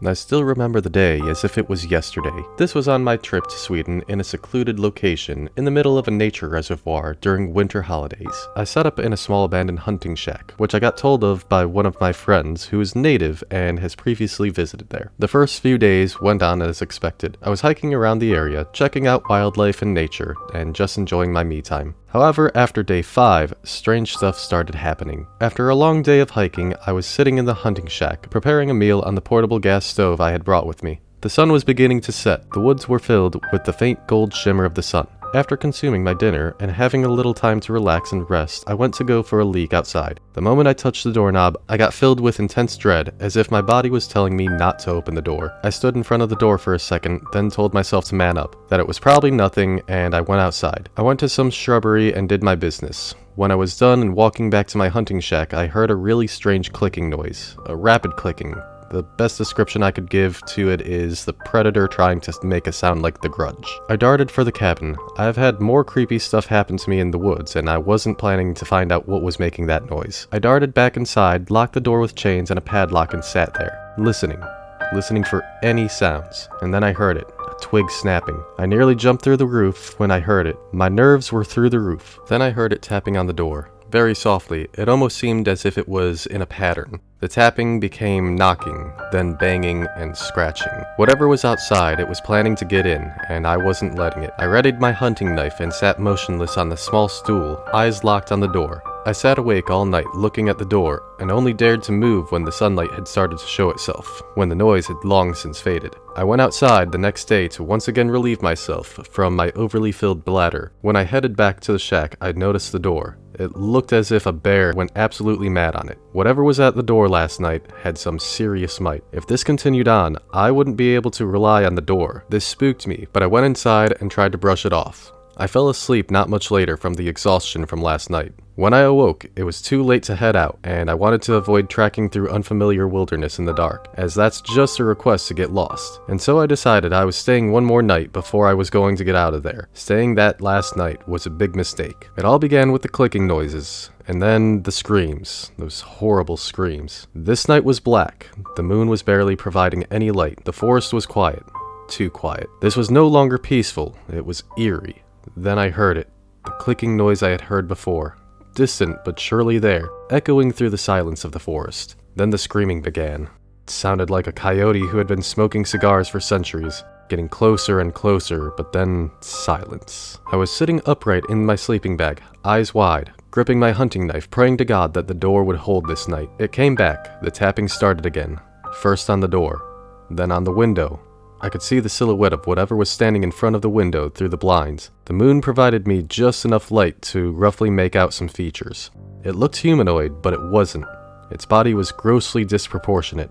I still remember the day as if it was yesterday. This was on my trip to Sweden in a secluded location in the middle of a nature reservoir during winter holidays. I set up in a small abandoned hunting shack, which I got told of by one of my friends who is native and has previously visited there. The first few days went on as expected. I was hiking around the area, checking out wildlife and nature, and just enjoying my me time. However, after day 5, strange stuff started happening. After a long day of hiking, I was sitting in the hunting shack, preparing a meal on the portable gas stove I had brought with me. The sun was beginning to set. The woods were filled with the faint gold shimmer of the sun. After consuming my dinner and having a little time to relax and rest, I went to go for a leak outside. The moment I touched the doorknob, I got filled with intense dread, as if my body was telling me not to open the door. I stood in front of the door for a second, then told myself to man up, that it was probably nothing, and I went outside. I went to some shrubbery and did my business. When I was done and walking back to my hunting shack, I heard a really strange clicking noise, a rapid clicking. The best description I could give to it is the predator trying to make a sound like the Grudge. I darted for the cabin. I've had more creepy stuff happen to me in the woods, and I wasn't planning to find out what was making that noise. I darted back inside, locked the door with chains and a padlock, and sat there, listening for any sounds. And then I heard it. A twig snapping. I nearly jumped through the roof when I heard it. My nerves were through the roof. Then I heard it tapping on the door. Very softly. It almost seemed as if it was in a pattern. The tapping became knocking, then banging and scratching. Whatever was outside, it was planning to get in, and I wasn't letting it. I readied my hunting knife and sat motionless on the small stool, eyes locked on the door. I sat awake all night looking at the door, and only dared to move when the sunlight had started to show itself, when the noise had long since faded. I went outside the next day to once again relieve myself from my overly filled bladder. When I headed back to the shack, I noticed the door. It looked as if a bear went absolutely mad on it. Whatever was at the door last night had some serious might. If this continued on, I wouldn't be able to rely on the door. This spooked me, but I went inside and tried to brush it off. I fell asleep not much later from the exhaustion from last night. When I awoke, it was too late to head out, and I wanted to avoid tracking through unfamiliar wilderness in the dark, as that's just a request to get lost. And so I decided I was staying one more night before I was going to get out of there. Staying that last night was a big mistake. It all began with the clicking noises, and then the screams, those horrible screams. This night was black. The moon was barely providing any light. The forest was quiet. Too quiet. This was no longer peaceful. It was eerie. Then I heard it. The clicking noise I had heard before. Distant but surely there, echoing through the silence of the forest. Then the screaming began. It sounded like a coyote who had been smoking cigars for centuries, getting closer and closer, but then silence. I was sitting upright in my sleeping bag, eyes wide, gripping my hunting knife, praying to God that the door would hold this night. It came back. The tapping started again. First on the door, then on the window. I could see the silhouette of whatever was standing in front of the window through the blinds. The moon provided me just enough light to roughly make out some features. It looked humanoid, but it wasn't. Its body was grossly disproportionate.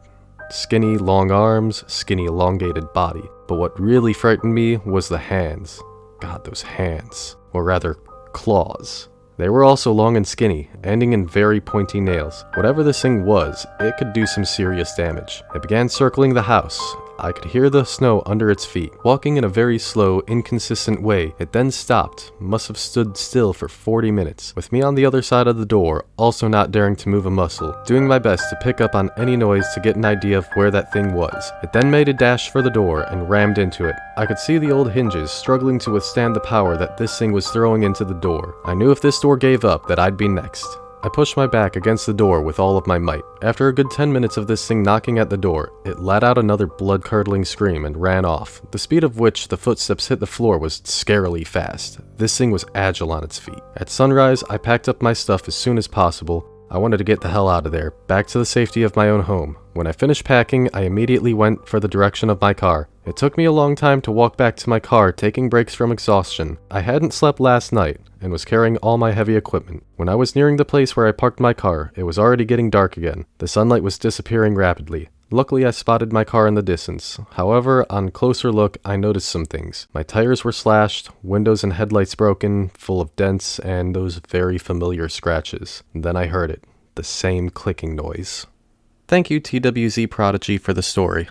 Skinny, long arms, skinny, elongated body. But what really frightened me was the hands. God, those hands. Or rather, claws. They were also long and skinny, ending in very pointy nails. Whatever this thing was, it could do some serious damage. It began circling the house. I could hear the snow under its feet, walking in a very slow, inconsistent way. It then stopped, must have stood still for 40 minutes, with me on the other side of the door, also not daring to move a muscle, doing my best to pick up on any noise to get an idea of where that thing was. It then made a dash for the door and rammed into it. I could see the old hinges struggling to withstand the power that this thing was throwing into the door. I knew if this door gave up that I'd be next. I pushed my back against the door with all of my might. After a good 10 minutes of this thing knocking at the door, it let out another blood-curdling scream and ran off. The speed of which the footsteps hit the floor was scarily fast. This thing was agile on its feet. At sunrise, I packed up my stuff as soon as possible. I wanted to get the hell out of there, back to the safety of my own home. When I finished packing, I immediately went for the direction of my car. It took me a long time to walk back to my car, taking breaks from exhaustion. I hadn't slept last night, and was carrying all my heavy equipment. When I was nearing the place where I parked my car, it was already getting dark again. The sunlight was disappearing rapidly. Luckily, I spotted my car in the distance. However, on closer look, I noticed some things. My tires were slashed, windows and headlights broken, full of dents, and those very familiar scratches. Then I heard it. The same clicking noise. Thank you, TWZ Prodigy, for the story.